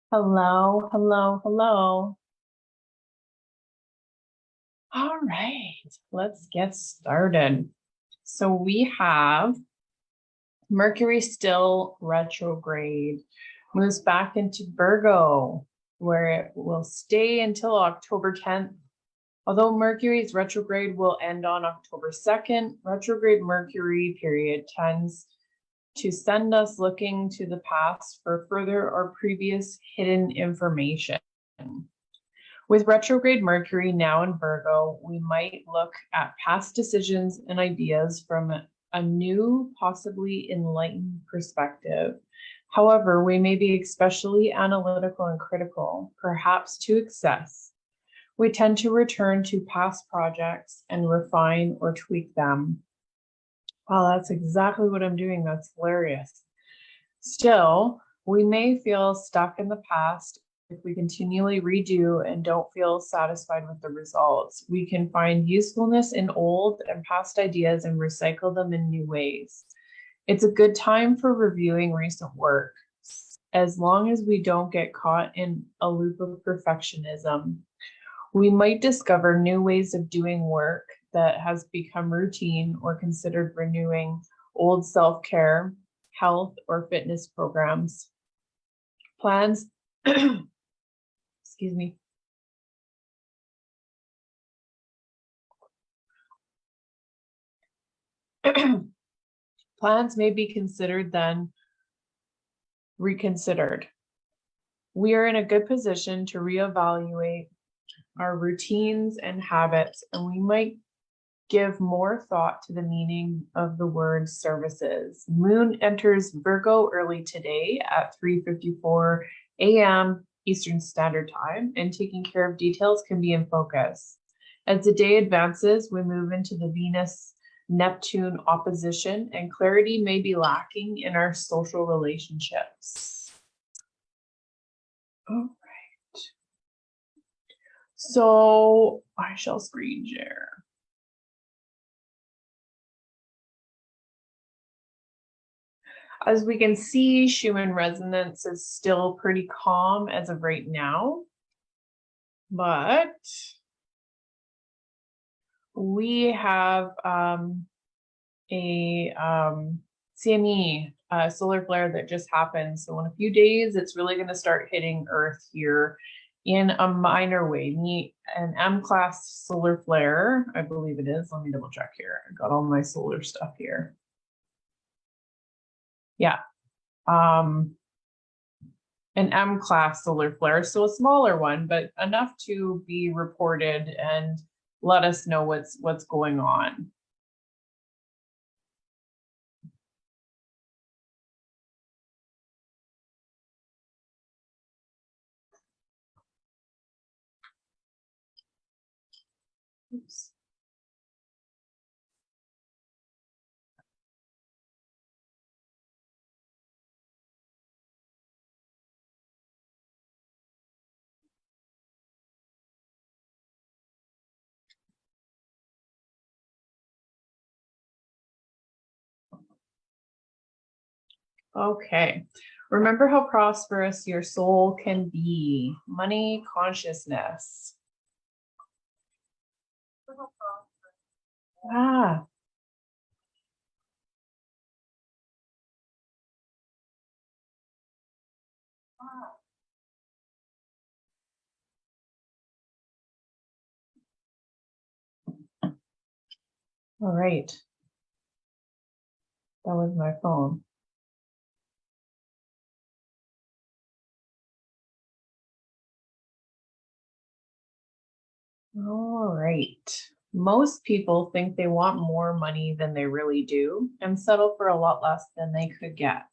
Hello, hello, hello. All right, let's get started. So we have Mercury still retrograde, moves back into Virgo, where it will stay until October 10th. Although Mercury's retrograde will end on October 2nd, retrograde Mercury period tends to send us looking to the past for further or previous hidden information. With retrograde Mercury now in Virgo, we might look at past decisions and ideas from a new, possibly enlightened perspective. However, we may be especially analytical and critical, perhaps to excess. We tend to return to past projects and refine or tweak them. Wow, that's exactly what I'm doing. That's hilarious. Still, we may feel stuck in the past if we continually redo and don't feel satisfied with the results. We can find usefulness in old and past ideas and recycle them in new ways. It's a good time for reviewing recent work, as long as we don't get caught in a loop of perfectionism. We might discover new ways of doing work that has become routine or considered renewing old self-care, health, or fitness programs. Plans, excuse me. Plans may be considered then reconsidered. We are in a good position to reevaluate our routines and habits, and we might give more thought to the meaning of the word services. Moon enters Virgo early today at 3:54 a.m. Eastern Standard Time, and taking care of details can be in focus. As the day advances, we move into the Venus-Neptune opposition, and clarity may be lacking in our social relationships. All right. So I shall screen share. As we can see, Schumann resonance is still pretty calm as of right now, but we have a CME solar flare that just happened. So in a few days, it's really going to start hitting Earth here in a minor way. An M-class solar flare, I believe it is. Let me double check here. I got all my solar stuff here. Yeah. An M-class solar flare, so a smaller one, but enough to be reported and let us know what's going on. Oops. Okay. Remember how prosperous your soul can be. Money consciousness. Ah. All right. That was my phone. All right. Most people think they want more money than they really do and settle for a lot less than they could get.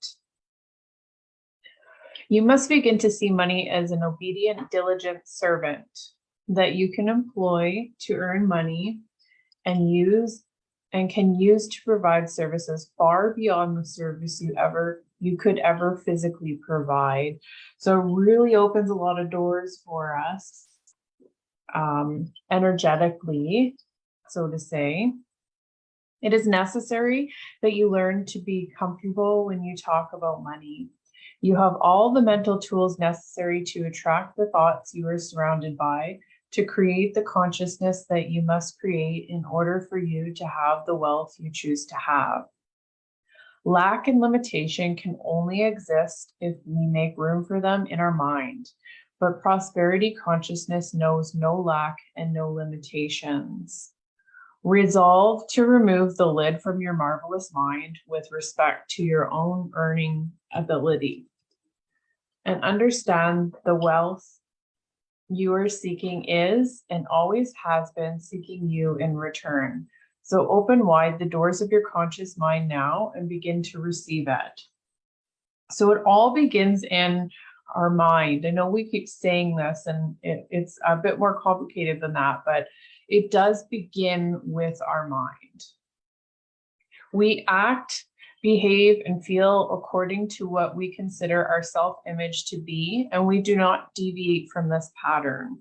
You must begin to see money as an obedient, diligent servant that you can employ to earn money and can use to provide services far beyond the service you could ever physically provide. So it really opens a lot of doors for us, energetically, so to say. It is necessary that you learn to be comfortable when you talk about money. You have all the mental tools necessary to attract the thoughts you are surrounded by, to create the consciousness that you must create in order for you to have the wealth you choose to have. Lack and limitation can only exist if we make room for them in our mind, but prosperity consciousness knows no lack and no limitations. Resolve to remove the lid from your marvelous mind with respect to your own earning ability, and understand the wealth you are seeking is and always has been seeking you in return. So open wide the doors of your conscious mind now and begin to receive it. So it all begins in our mind. I know we keep saying this, and it's a bit more complicated than that, but it does begin with our mind. We act, behave, and feel according to what we consider our self-image to be, and we do not deviate from this pattern.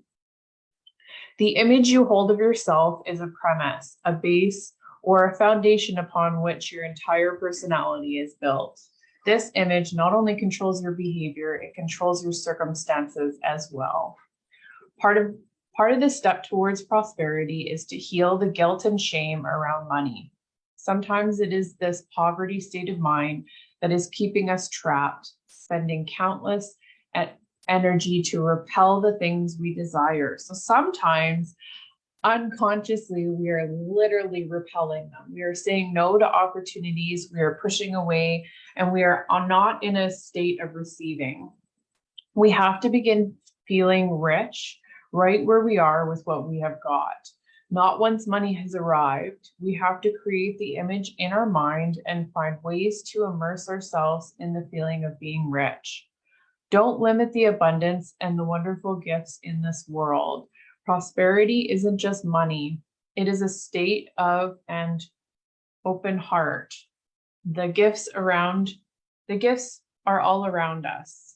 The image you hold of yourself is a premise, a base, or a foundation upon which your entire personality is built. This image not only controls your behavior, it controls your circumstances as well. Part of the step towards prosperity is to heal the guilt and shame around money. Sometimes it is this poverty state of mind that is keeping us trapped, spending countless energy to repel the things we desire. So sometimes unconsciously, we are literally repelling them. We are saying no to opportunities, we are pushing away, and we are not in a state of receiving. We have to begin feeling rich right where we are with what we have got. Not once money has arrived. We have to create the image in our mind and find ways to immerse ourselves in the feeling of being rich. Don't limit the abundance and the wonderful gifts in this world. Prosperity isn't just money. It is a state of an open heart. The gifts are all around us.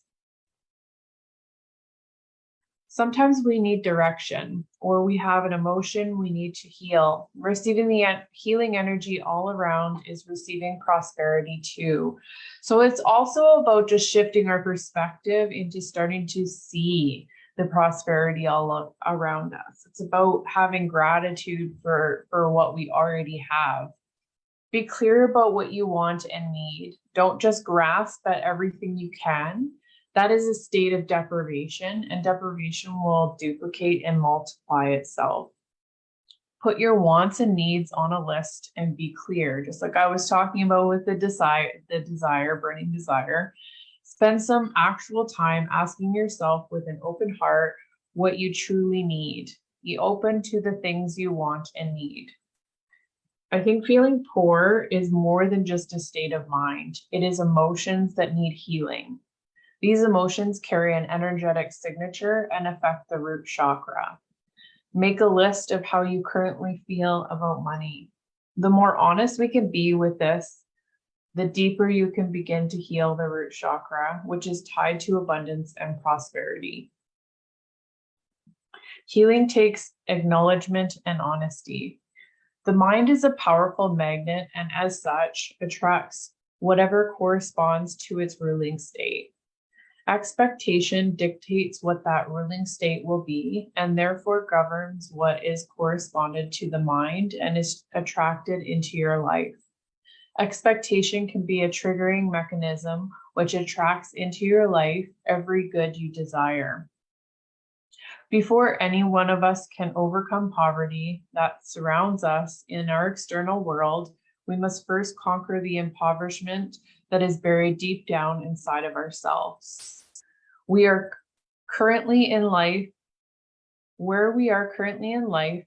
Sometimes we need direction, or we have an emotion we need to heal. Receiving the healing energy all around is receiving prosperity too. So it's also about just shifting our perspective into starting to see the prosperity all around us. It's about having gratitude for what we already have. Be clear about what you want and need. Don't just grasp at everything you can. That is a state of deprivation, and deprivation will duplicate and multiply itself. Put your wants and needs on a list and be clear. Just like I was talking about with the burning desire. Spend some actual time asking yourself with an open heart what you truly need. Be open to the things you want and need. I think feeling poor is more than just a state of mind. It is emotions that need healing. These emotions carry an energetic signature and affect the root chakra. Make a list of how you currently feel about money. The more honest we can be with this, the deeper you can begin to heal the root chakra, which is tied to abundance and prosperity. Healing takes acknowledgement and honesty. The mind is a powerful magnet, and as such, attracts whatever corresponds to its ruling state. Expectation dictates what that ruling state will be, and therefore governs what is corresponded to the mind and is attracted into your life. Expectation can be a triggering mechanism which attracts into your life every good you desire. Before any one of us can overcome poverty that surrounds us in our external world, we must first conquer the impoverishment that is buried deep down inside of ourselves. Where we are currently in life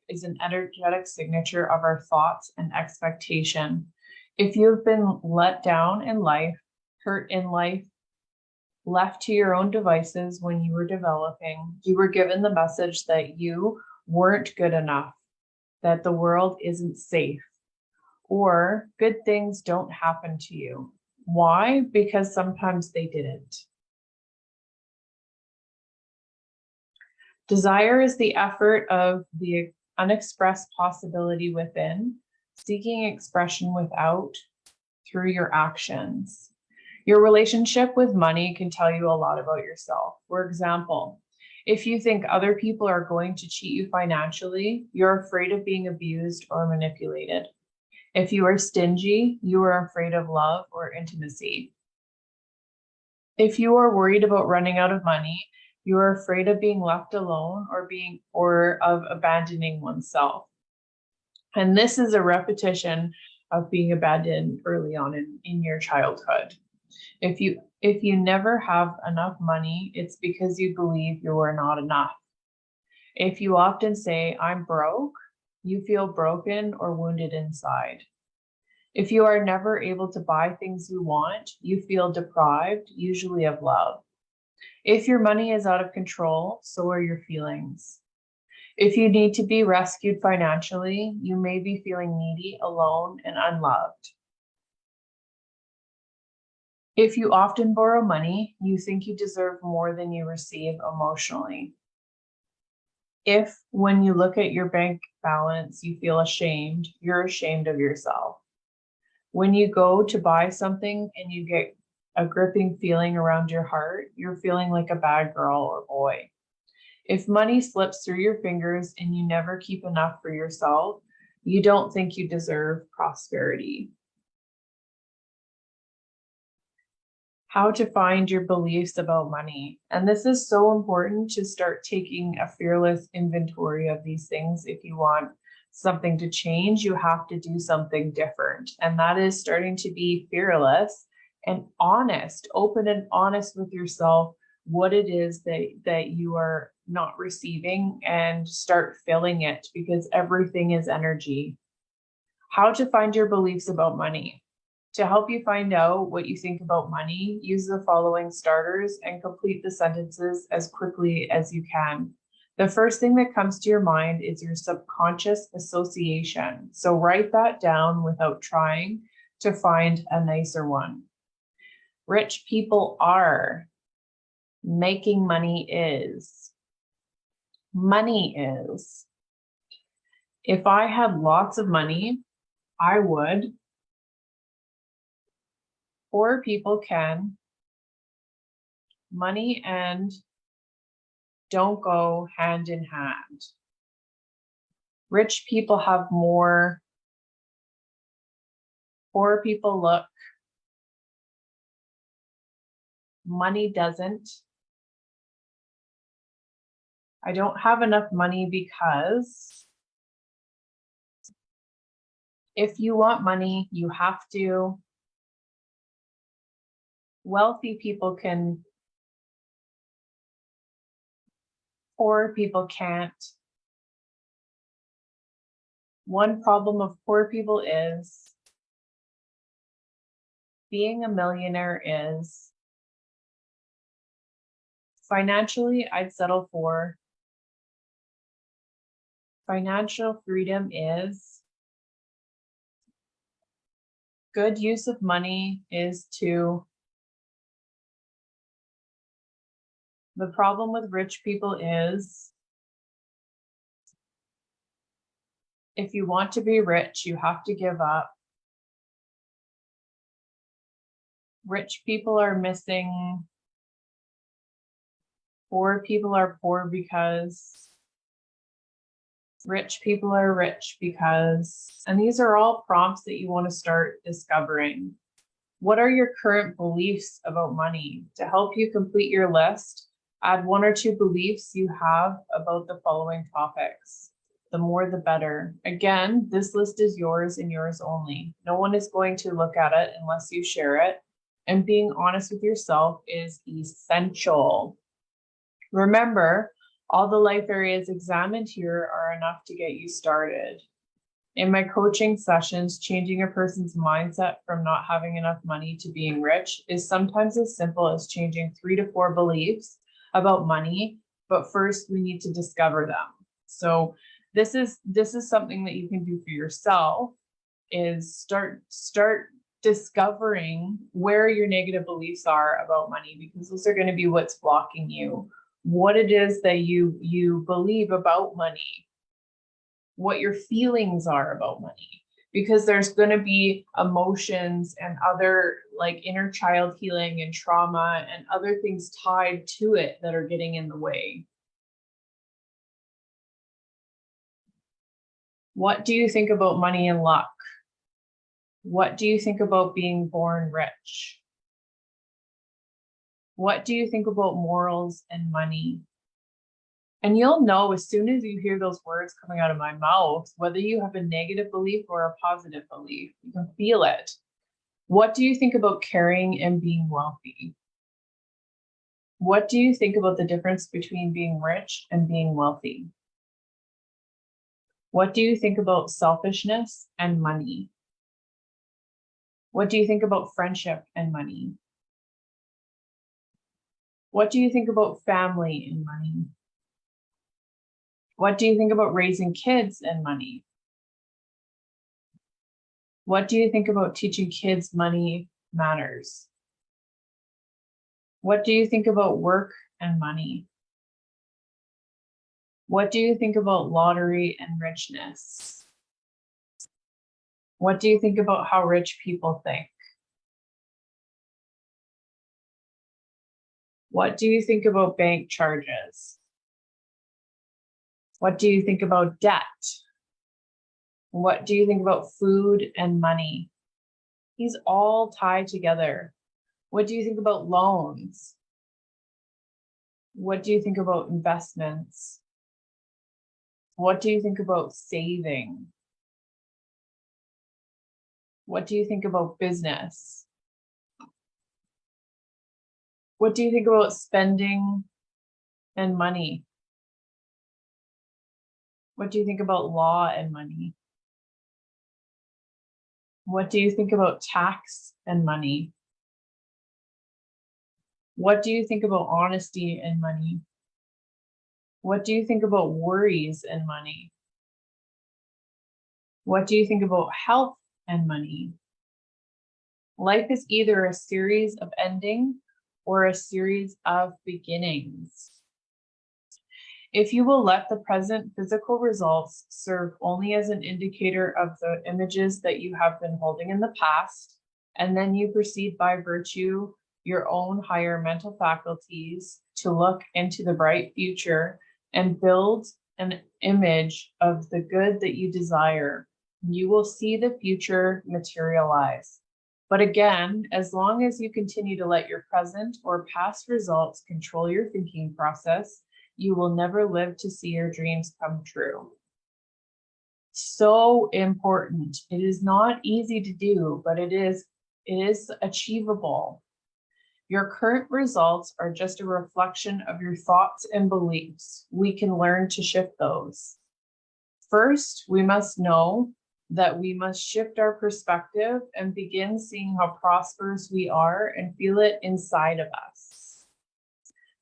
is an energetic signature of our thoughts and expectation. If you have been let down in life, hurt in life, left to your own devices when you were developing, you were given the message that you weren't good enough, that the world isn't safe, or good things don't happen to you. Why? Because sometimes they didn't. Desire is the effort of the unexpressed possibility within, seeking expression without through your actions. Your relationship with money can tell you a lot about yourself. For example, if you think other people are going to cheat you financially, you're afraid of being abused or manipulated. If you are stingy, you are afraid of love or intimacy. If you are worried about running out of money, you are afraid of being left alone or of abandoning oneself. And this is a repetition of being abandoned early on in your childhood. If you never have enough money, it's because you believe you are not enough. If you often say, I'm broke, you feel broken or wounded inside. If you are never able to buy things you want, you feel deprived, usually of love. If your money is out of control, so are your feelings. If you need to be rescued financially, you may be feeling needy, alone, and unloved. If you often borrow money, you think you deserve more than you receive emotionally. If, when you look at your bank balance, you feel ashamed, you're ashamed of yourself. When you go to buy something and you get a gripping feeling around your heart, you're feeling like a bad girl or boy. If money slips through your fingers and you never keep enough for yourself, you don't think you deserve prosperity. How to find your beliefs about money. And this is so important to start taking a fearless inventory of these things. If you want something to change, you have to do something different. And that is starting to be fearless and honest, open and honest with yourself, what it is that you are not receiving, and start filling it, because everything is energy. How to find your beliefs about money. To help you find out what you think about money, use the following starters and complete the sentences as quickly as you can. The first thing that comes to your mind is your subconscious association. So write that down without trying to find a nicer one. Rich people are. Making money is. Money is. If I had lots of money, I would. Poor people can. Money and don't go hand in hand. Rich people have more. Poor people look. Money doesn't. I don't have enough money because. If you want money, you have to. Wealthy people can. Poor people can't. One problem of poor people is. Being a millionaire is. Financially, I'd settle for. Financial freedom is. Good use of money is to. The problem with rich people is. If you want to be rich, you have to give up. Rich people are missing. Poor people are poor because. Rich people are rich because. And these are all prompts that you want to start discovering. What are your current beliefs about money? To help you complete your list, add 1 or 2 beliefs you have about the following topics. The more, the better. Again, this list is yours and yours only. No one is going to look at it unless you share it. And being honest with yourself is essential. Remember, all the life areas examined here are enough to get you started. In my coaching sessions, changing a person's mindset from not having enough money to being rich is sometimes as simple as changing 3 to 4 beliefs about money, but first we need to discover them. So this is something that you can do for yourself, is start discovering where your negative beliefs are about money, because those are going to be what's blocking you. What it is that you believe about money, what your feelings are about money. because there's going to be emotions and other like inner child healing and trauma and other things tied to it that are getting in the way. What do you think about money and luck? What do you think about being born rich? What do you think about morals and money? And you'll know as soon as you hear those words coming out of my mouth, whether you have a negative belief or a positive belief, you can feel it. What do you think about caring and being wealthy? What do you think about the difference between being rich and being wealthy? What do you think about selfishness and money? What do you think about friendship and money? What do you think about family and money? What do you think about raising kids and money? What do you think about teaching kids money matters? What do you think about work and money? What do you think about lottery and richness? What do you think about how rich people think? What do you think about bank charges? What do you think about debt? What do you think about food and money? These all tie together. What do you think about loans? What do you think about investments? What do you think about saving? What do you think about business? What do you think about spending and money? What do you think about law and money? What do you think about tax and money? What do you think about honesty and money? What do you think about worries and money? What do you think about health and money? Life is either a series of endings or a series of beginnings. If you will let the present physical results serve only as an indicator of the images that you have been holding in the past, and then you proceed by virtue your own higher mental faculties to look into the bright future and build an image of the good that you desire, you will see the future materialize. But again, as long as you continue to let your present or past results control your thinking process, you will never live to see your dreams come true. So important. It is not easy to do, but it is achievable. Your current results are just a reflection of your thoughts and beliefs. We can learn to shift those. First, we must know that we must shift our perspective and begin seeing how prosperous we are and feel it inside of us.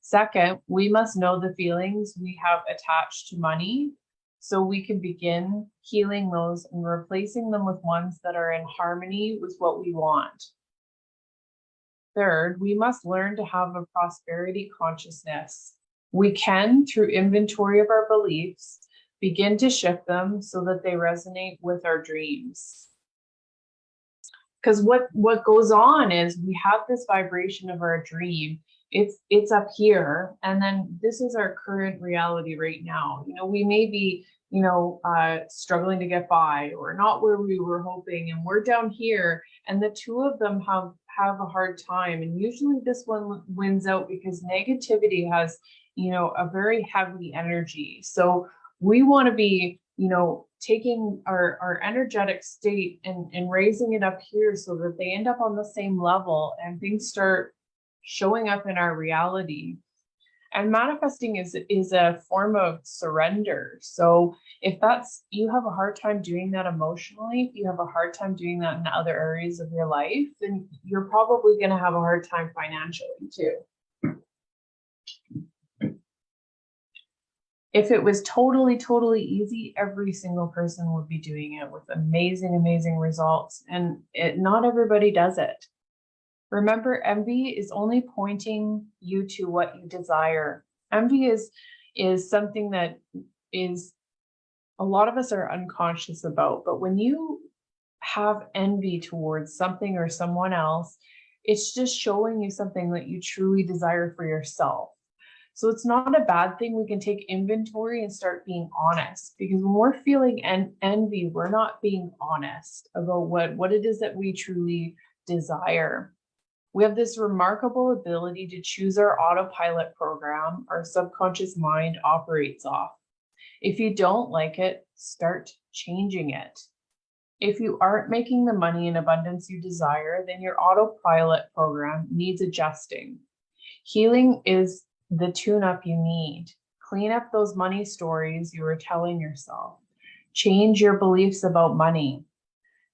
Second, we must know the feelings we have attached to money so we can begin healing those and replacing them with ones that are in harmony with what we want. Third, we must learn to have a prosperity consciousness. We can, through inventory of our beliefs, begin to shift them so that they resonate with our dreams. Because what goes on is we have this vibration of our dream. It's up here, and then this is our current reality right now. We may be, struggling to get by or not where we were hoping, and we're down here, and the two of them have a hard time. And usually this one wins out because negativity has, a very heavy energy. So we want to be, taking our energetic state and raising it up here so that they end up on the same level and things start showing up in our reality. And manifesting is a form of surrender. So if you have a hard time doing that emotionally, if you have a hard time doing that in other areas of your life, then you're probably going to have a hard time financially too. If it was totally, totally easy, every single person would be doing it with amazing, amazing results. And not everybody does it. Remember, envy is only pointing you to what you desire. Envy is something that is a lot of us are unconscious about. But when you have envy towards something or someone else, it's just showing you something that you truly desire for yourself. So it's not a bad thing. We can take inventory and start being honest, because when we're feeling envy, we're not being honest about what it is that we truly desire. We have this remarkable ability to choose our autopilot program our subconscious mind operates off. If you don't like it, start changing it. If you aren't making the money and abundance you desire, then your autopilot program needs adjusting. Healing is the tune-up you need. Clean up those money stories you were telling yourself. Change your beliefs about money.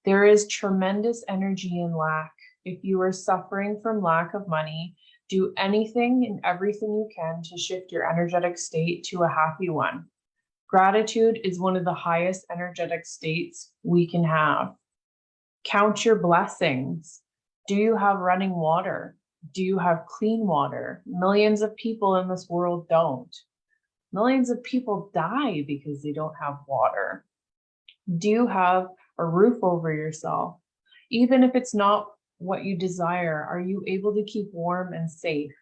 There is tremendous energy in lack. If you are suffering from lack of money, do anything and everything you can to shift your energetic state to a happy one. Gratitude is one of the highest energetic states we can have. Count your blessings. Do you have running water? Do you have clean water? Millions of people in this world don't. Millions of people die because they don't have water. Do you have a roof over yourself? Even if it's not what you desire, are you able to keep warm and safe?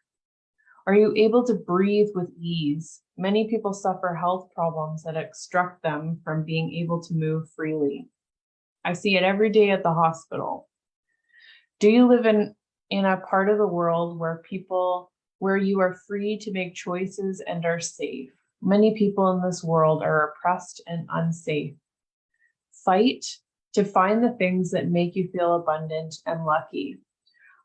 Are you able to breathe with ease? Many people suffer health problems that obstruct them from being able to move freely. I see it every day at the hospital. Do you live in a part of the world where you are free to make choices and are safe? Many people in this world are oppressed and unsafe. Fight to find the things that make you feel abundant and lucky.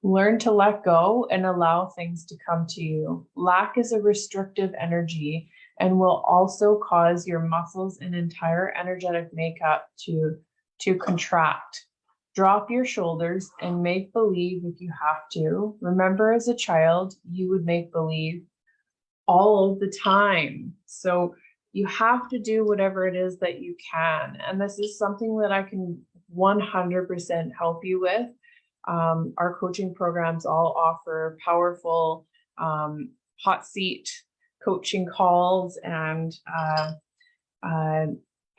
Learn to let go and allow things to come to you. Lack is a restrictive energy and will also cause your muscles and entire energetic makeup to contract. Drop your shoulders and make believe if you have to. Remember, as a child, you would make believe all the time. So you have to do whatever it is that you can. And this is something that I can 100% help you with. Our coaching programs all offer powerful hot seat coaching calls, and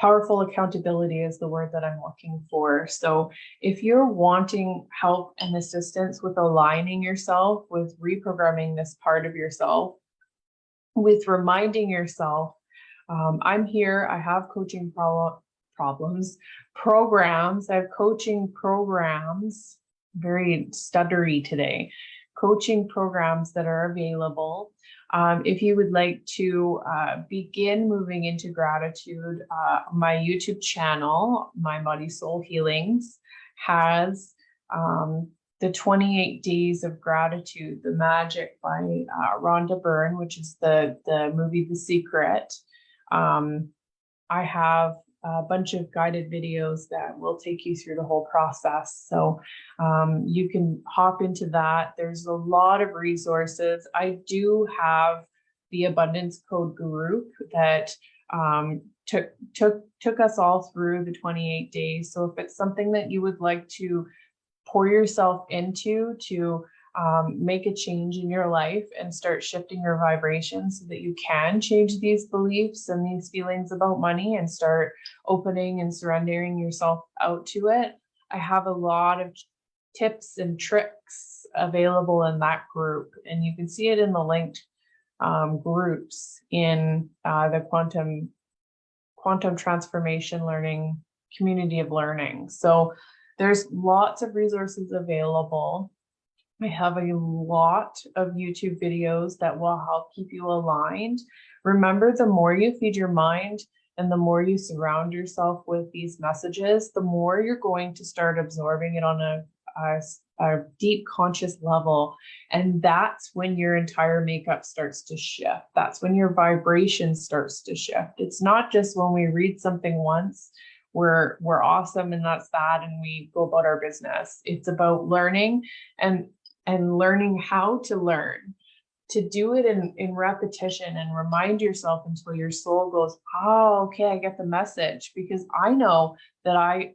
powerful accountability is the word that I'm looking for. So if you're wanting help and assistance with aligning yourself, with reprogramming this part of yourself, with reminding yourself, I'm here. I have coaching programs. I have coaching programs, very stuttery today, coaching programs that are available. If you would like to begin moving into gratitude, my YouTube channel, My Body Soul Healings, has the 28 Days of Gratitude, The Magic by Rhonda Byrne, which is the movie The Secret. I have a bunch of guided videos that will take you through the whole process. So you can hop into that. There's a lot of resources. I do have the Abundance Code group that took us all through the 28 days. So if it's something that you would like to pour yourself into to make a change in your life and start shifting your vibration so that you can change these beliefs and these feelings about money and start opening and surrendering yourself out to it, I have a lot of tips and tricks available in that group. And you can see it in the linked groups in the quantum transformation learning community of learning. So there's lots of resources available. I have a lot of YouTube videos that will help keep you aligned. Remember, the more you feed your mind and the more you surround yourself with these messages, the more you're going to start absorbing it on a deep conscious level. And that's when your entire makeup starts to shift. That's when your vibration starts to shift. It's not just when we read something once, we're awesome and that's that, and we go about our business. It's about learning and learning how to learn, to do it in repetition and remind yourself until your soul goes, oh, okay, I get the message. Because I know that I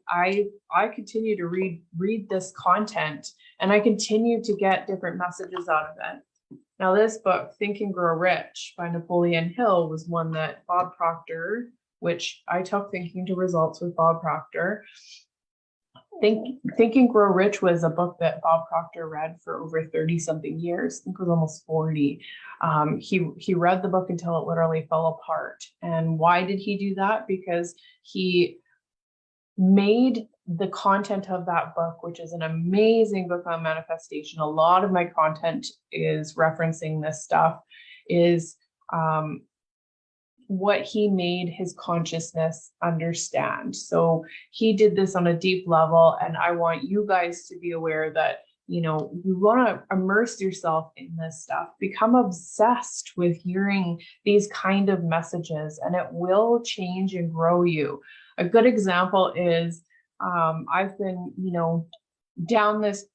continue to read this content and I continue to get different messages out of it. Now, this book, Think and Grow Rich by Napoleon Hill, was one that Bob Proctor, which I took Thinking to Results with Bob Proctor, Think and Grow Rich was a book that Bob Proctor read for over 30 something years. I think it was almost 40. He read the book until it literally fell apart. And why did he do that? Because he made the content of that book, which is an amazing book on manifestation. A lot of my content is referencing this stuff, is what he made his consciousness understand. So he did this on a deep level, and I want you guys to be aware that, you know, you want to immerse yourself in this stuff, become obsessed with hearing these kind of messages, and it will change and grow you. A good example is I've been, you know, down this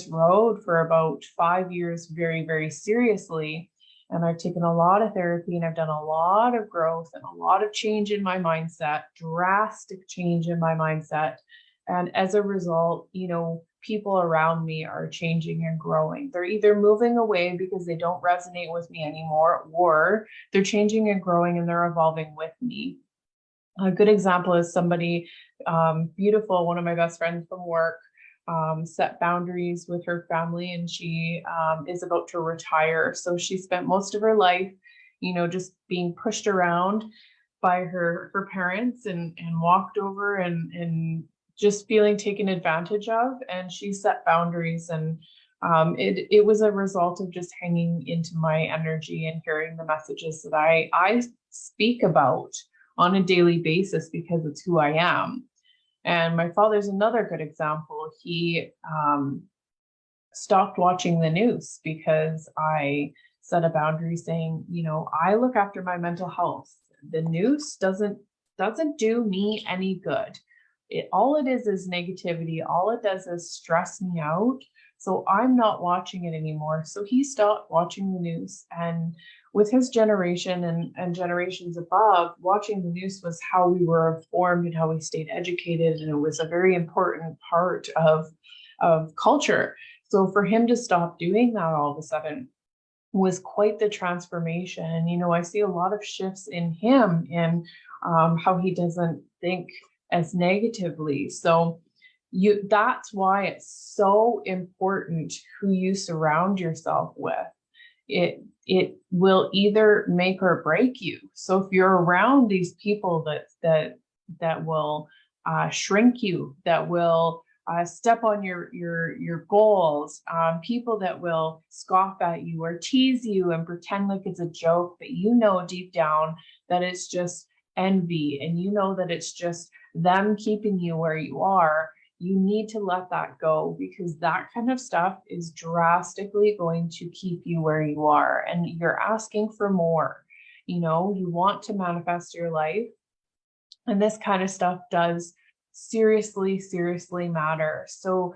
road for about 5 years, very, very seriously. And I've taken a lot of therapy, and I've done a lot of growth and a lot of change in my mindset, drastic change in my mindset. And as a result, you know, people around me are changing and growing. They're either moving away because they don't resonate with me anymore, or they're changing and growing and they're evolving with me. A good example is somebody beautiful, one of my best friends from work, set boundaries with her family, and she is about to retire. So she spent most of her life, you know, just being pushed around by her parents, and walked over and just feeling taken advantage of. And she set boundaries, and it was a result of just hanging into my energy and hearing the messages that I speak about on a daily basis, because it's who I am. And my father's another good example. He stopped watching the news because I set a boundary saying, you know, I look after my mental health. The news doesn't do me any good. All it is negativity. All it does is stress me out. So I'm not watching it anymore. So he stopped watching the news. And with his generation and generations above, watching the news was how we were informed and how we stayed educated. And it was a very important part of culture. So for him to stop doing that all of a sudden was quite the transformation. And, you know, I see a lot of shifts in him, and how he doesn't think as negatively. So that's why it's so important who you surround yourself with. It will either make or break you. So if you're around these people that will shrink you, that will step on your goals, people that will scoff at you or tease you and pretend like it's a joke, but you know deep down that it's just envy, and you know that it's just them keeping you where you are, you need to let that go, because that kind of stuff is drastically going to keep you where you are, and you're asking for more. You know, you want to manifest your life, and this kind of stuff does seriously matter. So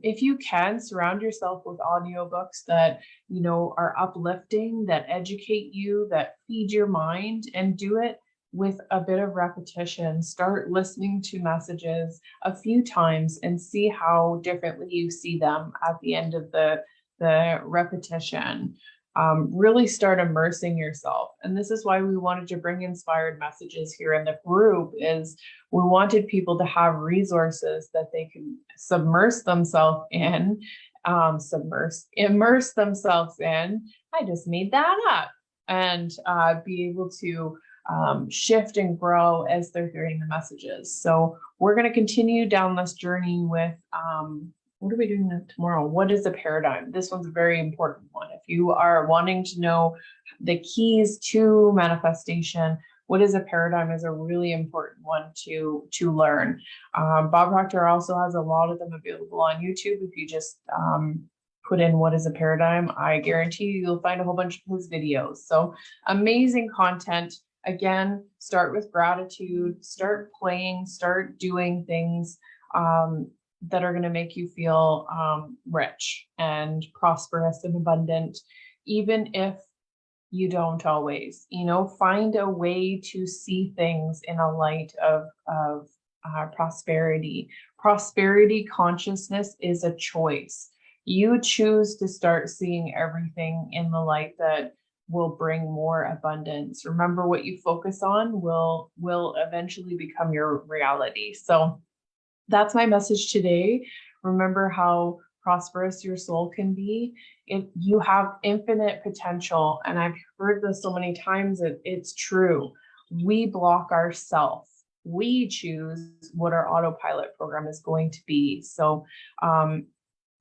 if you can surround yourself with audiobooks that, you know, are uplifting, that educate you, that feed your mind, and do it with a bit of repetition. Start listening to messages a few times and see how differently you see them at the end of the repetition. Really start immersing yourself. And this is why we wanted to bring inspired messages here in the group, is we wanted people to have resources that they can immerse themselves in. I just made that up. And be able to shift and grow as they're hearing the messages. So we're going to continue down this journey with what are we doing tomorrow? What is a paradigm? This one's a very important one. If you are wanting to know the keys to manifestation, what is a paradigm is a really important one to learn. Bob Proctor also has a lot of them available on YouTube. If you just put in what is a paradigm, I guarantee you'll find a whole bunch of his videos. So amazing content. Again, start with gratitude, start playing, start doing things that are going to make you feel rich and prosperous and abundant, even if you don't always, you know, find a way to see things in a light of prosperity. Prosperity consciousness is a choice. You choose to start seeing everything in the light that will bring more abundance. Remember, what you focus on will eventually become your reality. So that's my message today. Remember how prosperous your soul can be. If you have infinite potential, and I've heard this so many times, it's true. We block ourselves. We choose what our autopilot program is going to be. So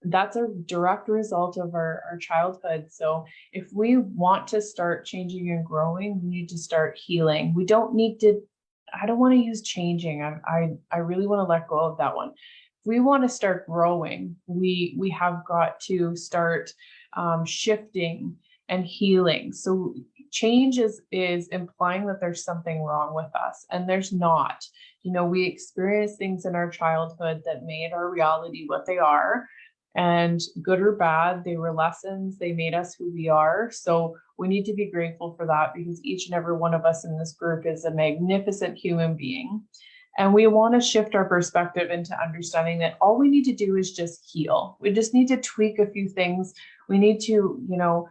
that's a direct result of our childhood. So if we want to start changing and growing, we need to start healing. We don't need to, I don't want to use changing. I really want to let go of that one. If we want to start growing, we have got to start shifting and healing. So change is implying that there's something wrong with us, and there's not. You know, we experience things in our childhood that made our reality what they are, and good or bad, they were lessons. They made us who we are. So we need to be grateful for that, because each and every one of us in this group is a magnificent human being. And we want to shift our perspective into understanding that all we need to do is just heal. We just need to tweak a few things. We need to,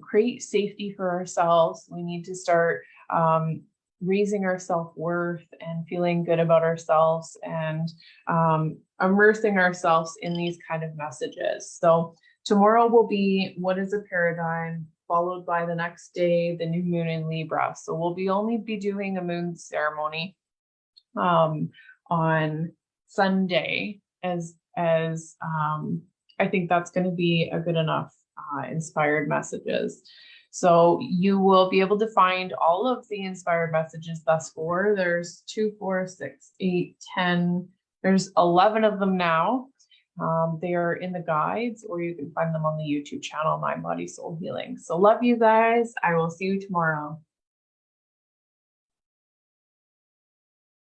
create safety for ourselves. We need to start raising our self-worth and feeling good about ourselves, and immersing ourselves in these kind of messages. So tomorrow will be what is a paradigm, followed by the next day, the new moon in Libra. So we'll only be doing a moon ceremony on Sunday, as I think that's going to be a good enough inspired messages. So you will be able to find all of the inspired messages thus far. There's 2, 4, 6, 8, 10. There's 11 of them now. They are in the guides, or you can find them on the YouTube channel, Mind, Body, Soul Healing. So love you guys. I will see you tomorrow.